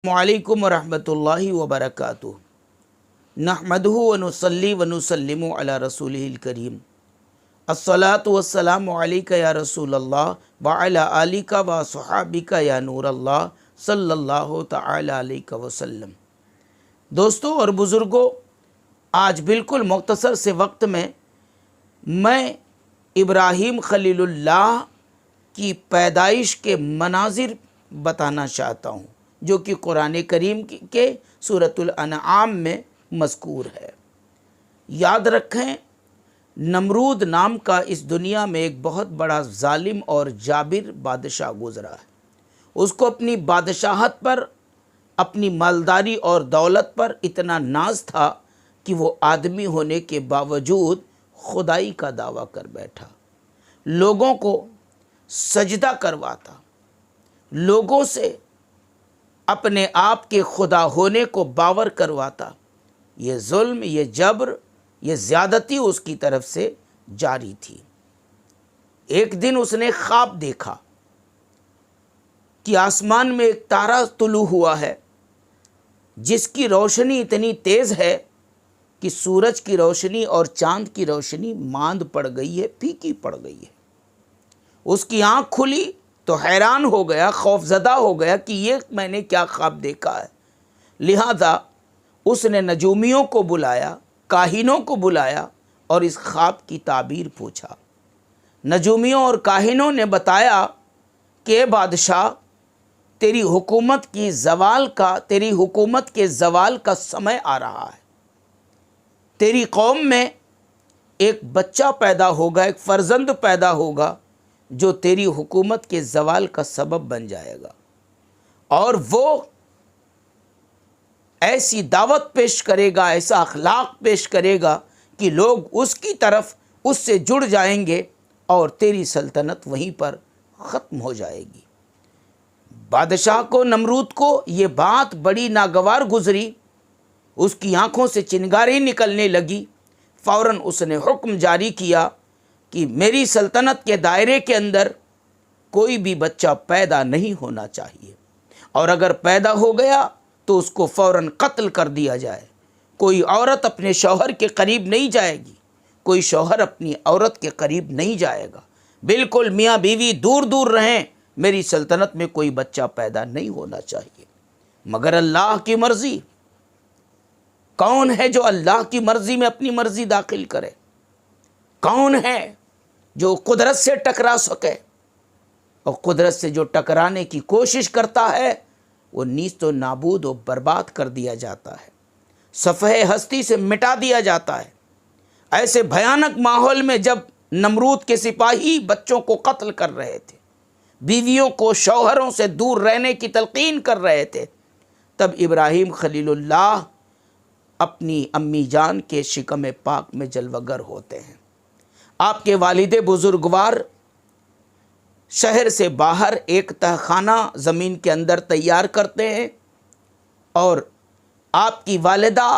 वालेकुम रहमतुल्लाहि व बरकातुहू। नहमदुहु व नुसल्ली व नुसल्लिमु अला रसूलिहिल करीम। अस्सलातु वस्सलामु अलैका या रसूलल्लाह व अला आलिका व सहाबिका या नूरल्लाह सल्लल्लाहु तआला अलैहि वसल्लम। दोस्तों और बुज़ुर्गों, आज बिल्कुल मुख्तसर से वक्त में मैं इब्राहीम खलीलुल्लाह की पैदाइश के मनाजिर बताना चाहता हूँ, जो कि कुरान करीम के सूरतुल अनआम में मज़कूर है। याद रखें, नमरूद नाम का इस दुनिया में एक बहुत बड़ा जालिम और जाबिर बादशाह गुज़रा है। उसको अपनी बादशाहत पर, अपनी मालदारी और दौलत पर इतना नाज था कि वो आदमी होने के बावजूद खुदाई का दावा कर बैठा। लोगों को सजदा करवाता, लोगों से अपने आप के खुदा होने को बावर करवाता। ये जुल्म, ये जबर, ये ज़्यादती उसकी तरफ से जारी थी। एक दिन उसने ख्वाब देखा कि आसमान में एक तारा तुलू हुआ है, जिसकी रोशनी इतनी तेज़ है कि सूरज की रोशनी और चाँद की रोशनी मांद पड़ गई है, फीकी पड़ गई है। उसकी आँख खुली तो हैरान हो गया, खौफजदा हो गया कि ये मैंने क्या ख्वाब देखा है। लिहाजा उसने नजूमियों को बुलाया, काहिनों को बुलाया और इस ख्वाब की ताबीर पूछा। नजूमियों और काहिनों ने बताया कि बादशाह, तेरी हुकूमत के ज़वाल का समय आ रहा है। तेरी कौम में एक बच्चा पैदा होगा, एक फ़र्जंद पैदा होगा, जो तेरी हुकूमत के ज़वाल का सबब बन जाएगा। और वो ऐसी दावत पेश करेगा, ऐसा अखलाक पेश करेगा कि लोग उसकी तरफ उससे जुड़ जाएंगे और तेरी सल्तनत वहीं पर ख़त्म हो जाएगी। बादशाह को, नमरूद को ये बात बड़ी नागवार गुज़री। उसकी आँखों से चिंगारी निकलने लगी। फ़ौरन उसने हुक्म जारी किया कि मेरी सल्तनत के दायरे के अंदर कोई भी बच्चा पैदा नहीं होना चाहिए, और अगर पैदा हो गया तो उसको फ़ौरन कत्ल कर दिया जाए। कोई औरत अपने शौहर के करीब नहीं जाएगी, कोई शौहर अपनी औरत के करीब नहीं जाएगा। बिल्कुल मियाँ बीवी दूर दूर रहें, मेरी सल्तनत में कोई बच्चा पैदा नहीं होना चाहिए। मगर अल्लाह की मर्ज़ी, कौन है जो अल्लाह की मर्ज़ी में अपनी मर्ज़ी दाखिल करे? कौन है जो कुदरत से टकरा सके? और कुदरत से जो टकराने की कोशिश करता है वो नीस्त व नाबूद और बर्बाद कर दिया जाता है, सफ़हे हस्ती से मिटा दिया जाता है। ऐसे भयानक माहौल में जब नमरूद के सिपाही बच्चों को कत्ल कर रहे थे, बीवियों को शौहरों से दूर रहने की तलकीन कर रहे थे, तब इब्राहीम खलीलुल्लाह अपनी अम्मी जान के शिकम पाक में जलवगर होते हैं। आपके वालिदे बुजुर्गवार शहर से बाहर एक तहखाना ज़मीन के अंदर तैयार करते हैं, और आपकी वालिदा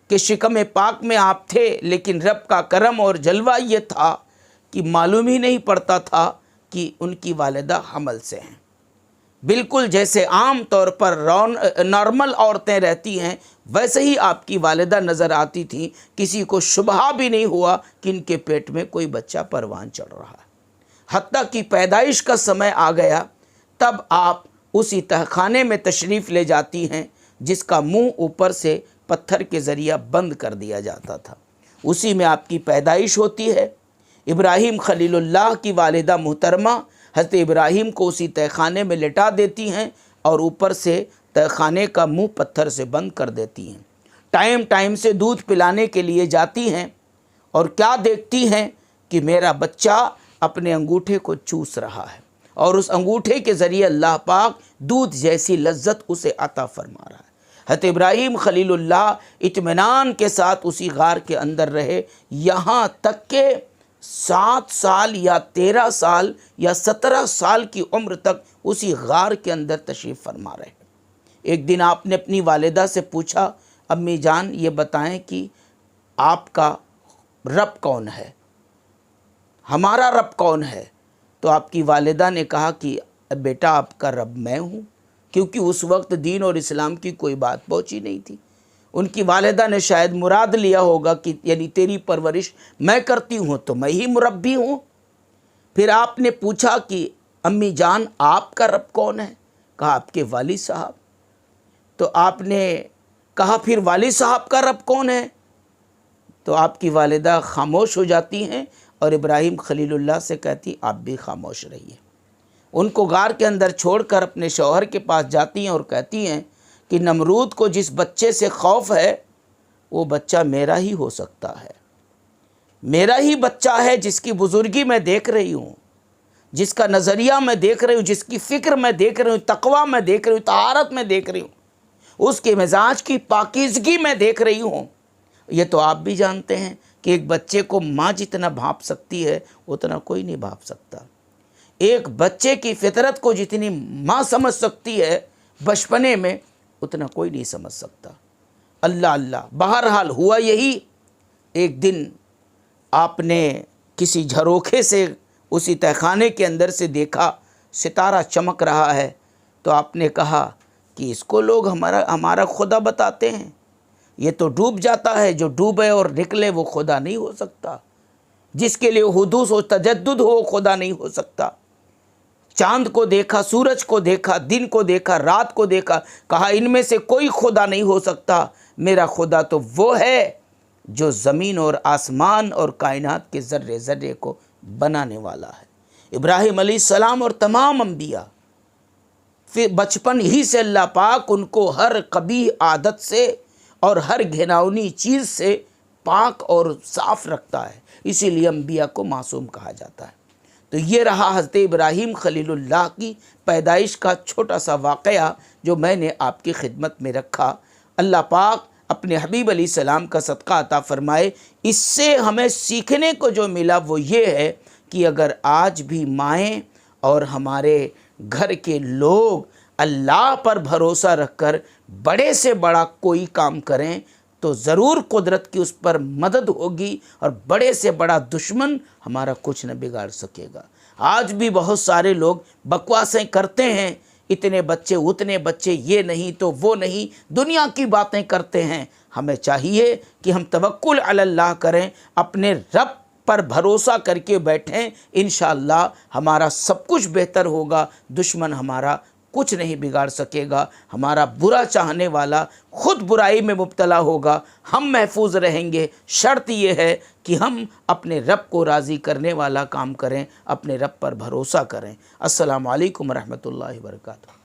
के शिकम पाक में आप थे, लेकिन रब का करम और जलवा ये था कि मालूम ही नहीं पड़ता था कि उनकी वालिदा हमल से हैं। बिल्कुल जैसे आम तौर पर नॉर्मल औरतें रहती हैं, वैसे ही आपकी वालिदा नज़र आती थी। किसी को शुबहा भी नहीं हुआ कि इनके पेट में कोई बच्चा परवान चढ़ रहा है। हत्ता कि पैदाइश का समय आ गया, तब आप उसी तहखाने में तशरीफ़ ले जाती हैं जिसका मुंह ऊपर से पत्थर के ज़रिया बंद कर दिया जाता था। उसी में आपकी पैदाइश होती है। इब्राहीम खलीलुल्लाह की वालिदा मुहतरमा हज़रत इब्राहीम को उसी तहखाने में लिटा देती हैं और ऊपर से तहखाने का मुंह पत्थर से बंद कर देती हैं। टाइम टाइम से दूध पिलाने के लिए जाती हैं, और क्या देखती हैं कि मेरा बच्चा अपने अंगूठे को चूस रहा है, और उस अंगूठे के ज़रिए अल्लाह पाक दूध जैसी लज्जत उसे अता फरमा रहा है। हज़रत इब्राहीम खलीलुल्लाह इत्मीनान के साथ उसी गार के अंदर रहे, यहाँ तक के 7 साल या 13 साल या 17 साल की उम्र तक उसी गार के अंदर तशरीफ़ फरमा रहे। एक दिन आपने अपनी वालिदा से पूछा, अम्मी जान ये बताएं कि आपका रब कौन है, हमारा रब कौन है? तो आपकी वालिदा ने कहा कि बेटा, आपका रब मैं हूँ। کیونکہ اس وقت دین اور اسلام کی کوئی بات پہنچی نہیں تھی۔ ان کی والدہ نے شاید مراد لیا ہوگا کہ یعنی تیری پرورش میں کرتی ہوں تو میں ہی مربی ہوں۔ پھر آپ نے پوچھا کہ امی جان آپ کا رب کون ہے؟ کہا آپ کے والد صاحب۔ تو آپ نے کہا پھر والد صاحب کا رب کون ہے؟ تو آپ کی والدہ خاموش ہو جاتی ہیں اور ابراہیم خلیل اللہ سے کہتی آپ بھی خاموش رہیے۔ ان کو غار کے اندر چھوڑ کر اپنے شوہر کے پاس جاتی ہیں اور کہتی ہیں کہ نمرود کو جس بچے سے خوف ہے وہ بچہ میرا ہی ہو سکتا ہے، میرا ہی بچہ ہے، جس کی بزرگی میں دیکھ رہی ہوں، جس کا نظریہ میں دیکھ رہی ہوں، جس کی فکر میں دیکھ رہی ہوں، تقویٰ میں دیکھ رہی ہوں، طہارت میں دیکھ رہی ہوں، اس کے مزاج کی پاکیزگی میں دیکھ رہی ہوں۔ یہ تو آپ بھی جانتے ہیں کہ ایک بچے کو ماں جتنا بھانپ سکتی ہے اتنا کوئی نہیں بھانپ سکتا۔ ایک بچے کی فطرت کو جتنی ماں سمجھ سکتی ہے بچپنے میں اتنا کوئی نہیں سمجھ سکتا۔ اللہ اللہ، بہرحال ہوا یہی، ایک دن آپ نے کسی جھروکھے سے اسی تہخانے کے اندر سے دیکھا ستارہ چمک رہا ہے، تو آپ نے کہا کہ اس کو لوگ ہمارا خدا بتاتے ہیں، یہ تو ڈوب جاتا ہے، جو ڈوبے اور نکلے وہ خدا نہیں ہو سکتا، جس کے لیے حدوث و تجدد ہو خدا نہیں ہو سکتا۔ چاند کو دیکھا، سورج کو دیکھا، دن کو دیکھا، رات کو دیکھا، کہا ان میں سے کوئی خدا نہیں ہو سکتا، میرا خدا تو وہ ہے جو زمین اور آسمان اور کائنات کے ذرے ذرے کو بنانے والا ہے۔ ابراہیم علیہ السلام اور تمام انبیاء، پھر بچپن ہی سے اللہ پاک ان کو ہر قبیح عادت سے اور ہر گھناؤنی چیز سے پاک اور صاف رکھتا ہے، اسی لیے انبیاء کو معصوم کہا جاتا ہے۔ تو یہ رہا حضرت ابراہیم خلیل اللہ کی پیدائش کا چھوٹا سا واقعہ جو میں نے آپ کی خدمت میں رکھا۔ اللہ پاک اپنے حبیب علیہ السلام کا صدقہ عطا فرمائے۔ اس سے ہمیں سیکھنے کو جو ملا وہ یہ ہے کہ اگر آج بھی مائیں اور ہمارے گھر کے لوگ اللہ پر بھروسہ رکھ کر بڑے سے بڑا کوئی کام کریں تو ضرور قدرت کی اس پر مدد ہوگی اور بڑے سے بڑا دشمن ہمارا کچھ نہ بگاڑ سکے گا۔ آج بھی بہت سارے لوگ بکواسیں کرتے ہیں، اتنے بچے اتنے بچے، یہ نہیں تو وہ نہیں، دنیا کی باتیں کرتے ہیں۔ ہمیں چاہیے کہ ہم توکل علی اللہ کریں، اپنے رب پر بھروسہ کر کے بیٹھیں، انشاءاللہ ہمارا سب کچھ بہتر ہوگا، دشمن ہمارا کچھ نہیں بگاڑ سکے گا، ہمارا برا چاہنے والا خود برائی میں مبتلا ہوگا، ہم محفوظ رہیں گے۔ شرط یہ ہے کہ ہم اپنے رب کو راضی کرنے والا کام کریں، اپنے رب پر بھروسہ کریں۔ السلام علیکم ورحمۃ اللہ وبرکاتہ۔